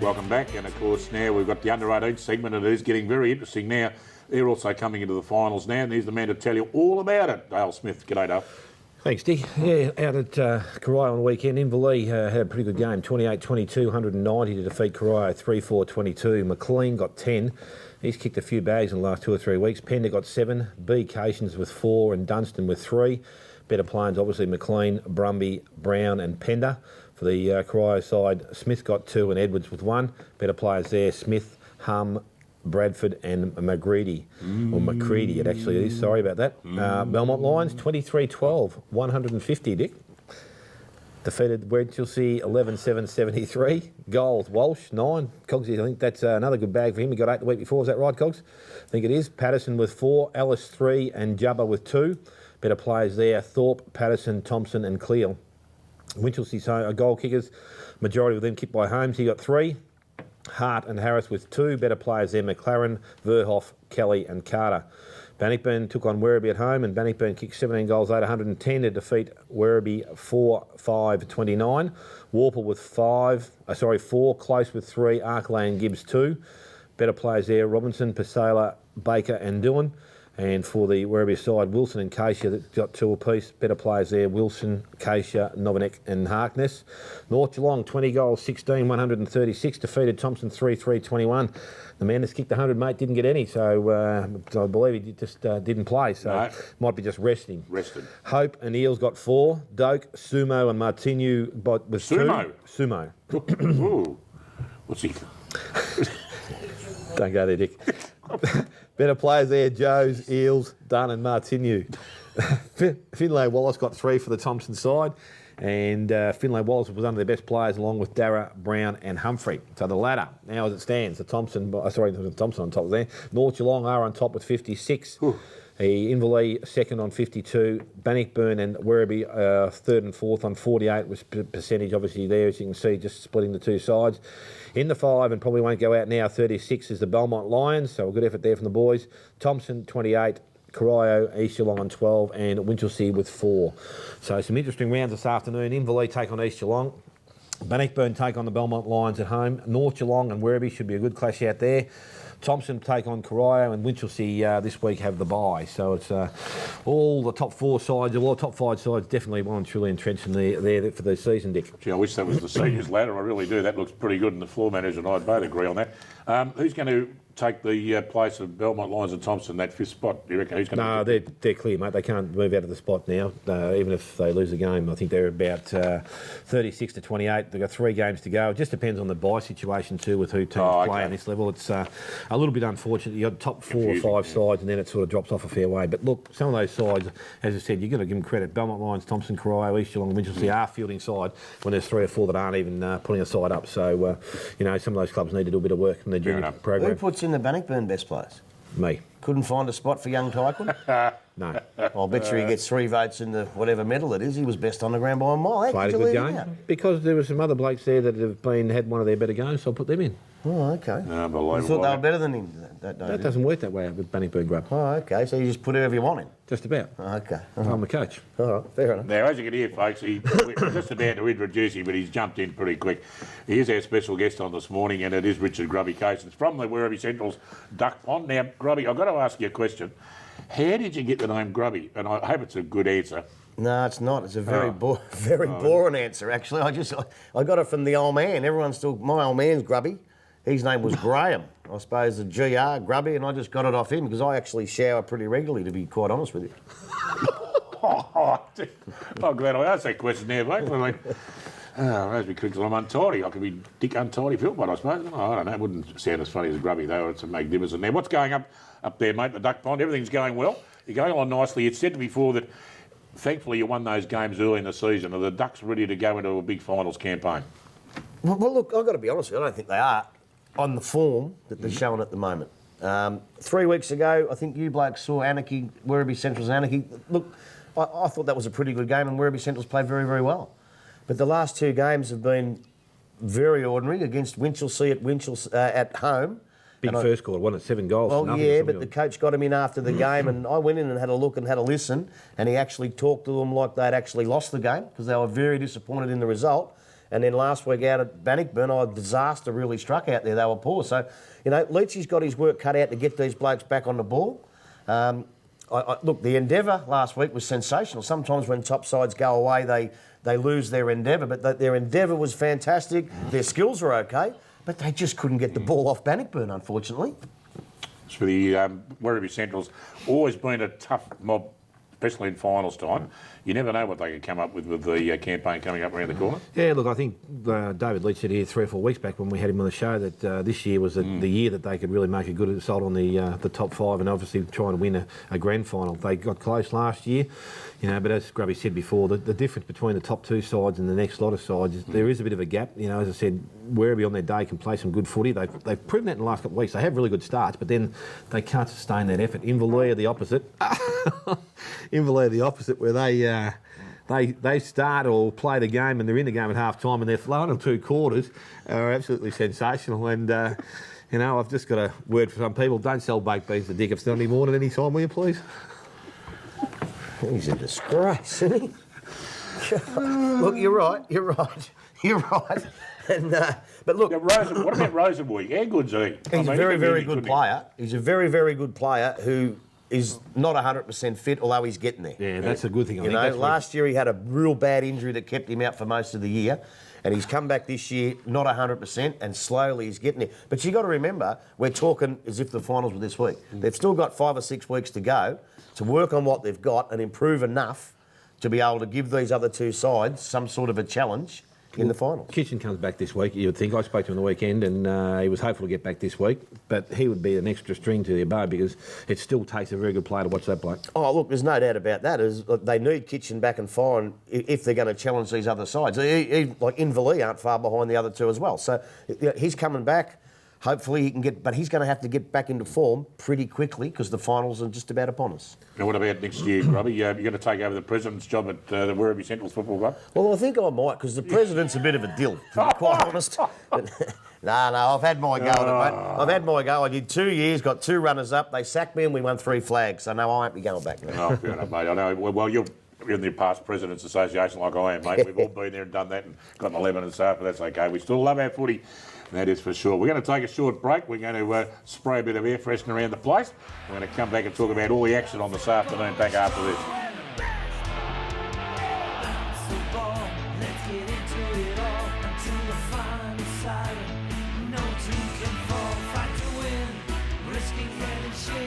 Welcome back. And of course, now we've got the under-18 segment, and it is getting very interesting now. They're also coming into the finals now, and here's the man to tell you all about it. Dale Smith. G'day, Dale. Thanks, Dick. Yeah, out at Corio on the weekend, Inverleigh had a pretty good game. 28-22, 190 to defeat Corio, 3-4-22. McLean got 10. He's kicked a few bags in the last 2 or 3 weeks. Pender got 7. B. Cations with 4 and Dunstan with 3. Better players, obviously, McLean, Brumby, Brown and Pender. For the Corio side, Smith got 2 and Edwards with 1. Better players there, Smith, Hum, Bradford and McCready. Or McCready, it actually is. Sorry about that. Belmont Lions, 23-12, 150, Dick. Defeated Winchelsea, 11-7-73. Goals, Walsh, 9. Cogsy, I think that's another good bag for him. He got 8 the week before. Is that right, Cogs? I think it is. Patterson with 4, Ellis 3 and Jubba with 2. Better players there, Thorpe, Patterson, Thompson and Cleal. Winchelsea's goal kickers, majority of them kicked by Holmes. He got 3. Hart and Harris with 2. Better players there, McLaren, Verhoff, Kelly and Carter. Bannockburn took on Werribee at home, and Bannockburn kicked 17 goals, 110 to defeat Werribee 4-5-29. Warple with 4, Close with 3, Arklay and Gibbs 2. Better players there, Robinson, Pasela, Baker and Dillon. And for the Werribee side, Wilson and Keisha that got 2 apiece. Better players there, Wilson, Keisha, Novinek and Harkness. North Geelong, 20 goals, 16, 136. Defeated Thompson 3-3-21. The man that's kicked 100, mate, didn't get any. So I believe he just didn't play. So might be just resting. Rested. Hope and Eels got 4. Doak, Sumo and Martinu with Sumo. 2. Sumo. Ooh. What's he? Don't go there, Dick. Better players there, Joes, Eels, Dunn and Martinu. Finlay Wallace got 3 for the Thompson side, and Finlay Wallace was one of their best players along with Darragh, Brown and Humphrey. So the ladder, now as it stands, the Thompson on top there. North Geelong are on top with 56. Inverleigh second on 52. Bannockburn and Werribee 3rd and 4th on 48, which percentage obviously there, as you can see, just splitting the 2 sides. In the 5, and probably won't go out now, 36 is the Belmont Lions, so a good effort there from the boys. Thompson, 28, Corio, East Geelong on 12, and Winchelsea with 4. So some interesting rounds this afternoon. Inverleigh take on East Geelong. Bannockburn take on the Belmont Lions at home. North Geelong and Werribee should be a good clash out there. Thompson take on Corio, and Winchelsea this week have the bye. So it's all the top 4 sides, all the top 5 sides definitely well and truly entrenched in there for the season, Dick. Gee, I wish that was the seniors ladder. I really do. That looks pretty good, and the floor manager and I both agree on that. Who's going to take the place of Belmont Lions and Thompson, that 5th spot? Do you reckon? Who's going to... No, they're clear, mate. They can't move out of the spot now, even if they lose the game. I think they're about 36 to 28. They've got 3 games to go. It just depends on the bye situation too, with who teams play at this level. It's a little bit unfortunate. You've got top 4 or 5 sides, and then it sort of drops off a fair way. But look, some of those sides, as I said, you've got to give them credit. Belmont Lions, Thompson, Corio, East Geelong, Winchelsea are fielding side when there's 3 or 4 that aren't even putting a side up. So, some of those clubs need to do a bit of work in their junior program. Who puts in the Bannockburn best players? Me. Couldn't find a spot for young Tyquin? No. I'll bet you he gets 3 votes in the whatever medal it is. He was best on the ground by a mile. Played a good game. Because there were some other blokes there that have had one of their better games, so I'll put them in. Oh, okay. No, you thought they were better than him that day? That doesn't work that way with Bannockburn Grub. Oh, okay. So you just put whoever you want in? Just about. Oh, okay. I'm the coach. All right, fair enough. Now, as you can hear, folks, we're just about to introduce him, but he's jumped in pretty quick. He is our special guest on this morning, and it is Richard Grubby Cations from the Werribee Central's Duck Pond. Now, Grubby, I've got to ask you a question. How did you get the name Grubby? And I hope it's a good answer. No, it's not. It's a very boring answer, actually. I got it from the old man. My old man's Grubby. His name was Graham. I suppose the GR, Grubby, and I just got it off him because I actually shower pretty regularly, to be quite honest with you. I'm glad I asked that question there, mate. I mean, as we click, I'm untidy. I could be Dick Untidy Philpott, I suppose. I don't know. It wouldn't sound as funny as Grubby, though. It's a magnificent. Now, what's going up there, mate, the Duck Pond? Everything's going well. You're going on nicely. It's said before that, thankfully, you won those games early in the season. Are the Ducks ready to go into a big finals campaign? Well, look, I've got to be honest with you. I don't think they are on the form that they're showing at the moment. 3 weeks ago, I think you blokes saw Anarchy, Werribee Central's Anarchy. Look, I thought that was a pretty good game, and Werribee Central's played very, very well. But the last 2 games have been very ordinary against Winchelsea at home. Big first quarter, wasn't it? 7 goals. Well, yeah, but the coach got him in after the game, and I went in and had a look and had a listen, and he actually talked to them like they'd actually lost the game because they were very disappointed in the result. And then last week out at Bannockburn, a disaster really struck out there. They were poor. So, you know, Leachy's got his work cut out to get these blokes back on the ball. Look, the endeavour last week was sensational. Sometimes when top sides go away, they lose their endeavour, but their endeavour was fantastic. Their skills were okay, but they just couldn't get the ball off Bannockburn, unfortunately. For the Werribee Central's always been a tough mob, especially in finals time. You never know what they could come up with the campaign coming up around the corner. Yeah, look, I think David Leach said here 3 or 4 weeks back when we had him on the show that this year was the year that they could really make a good assault on the top 5 and obviously trying to win a grand final. They got close last year, you know, but as Grubby said before, the difference between the top 2 sides and the next lot of sides, there is a bit of a gap. You know, as I said, Werribee on their day can play some good footy. They've proven that in the last couple of weeks. They have really good starts, but then they can't sustain that effort. Inverleigh are the opposite. Inverleigh are the opposite, where they start or play the game and they're in the game at half time and they're flowing in 2 quarters are absolutely sensational. And, you know, I've just got a word for some people. Don't sell baked beans to Dick if Sunday morning any time, will you, please? He's a disgrace, isn't he? Look, you're right. And, but look... Yeah, what about Rosenwood? How good's he? He's a very, very good player. He's a very, very good player who is not 100% fit, although he's getting there. Yeah, that's a good thing. You know, last year he had a real bad injury that kept him out for most of the year, and he's come back this year not 100%, and slowly he's getting there. But you got to remember, we're talking as if the finals were this week. They've still got 5 or 6 weeks to go to work on what they've got and improve enough to be able to give these other 2 sides some sort of a challenge in the finals. Kitchen comes back this week, you would think. I spoke to him on the weekend and he was hopeful to get back this week, but he would be an extra string to their bow because it still takes a very good player to watch that bloke. Oh, look, there's no doubt about that. They need Kitchen back and firing if they're going to challenge these other sides. Like Inverleigh aren't far behind the other 2 as well. So he's coming back. Hopefully he can but he's going to have to get back into form pretty quickly because the finals are just about upon us. Now, what about next year, Grubby? You're going to take over the president's job at the Werribee Central Football Club? Well, I think I might because the president's a bit of a dill, to be quite honest. But, no, I've had my go at it, mate. I've had my go. I did 2 years, got 2 runners-up. They sacked me and we won 3 flags. So, no, I won't be going back now. Oh, fair enough, mate. I know. Well, you're in the past Presidents Association like I am, mate. We've all been there and done that and got an 11 and stuff, but that's okay. We still love our footy. That is for sure. We're going to take a short break. We're going to spray a bit of air freshener around the place. We're going to come back and talk about all the action on this afternoon back after this. No two can fall, fight to win, risking head and shame.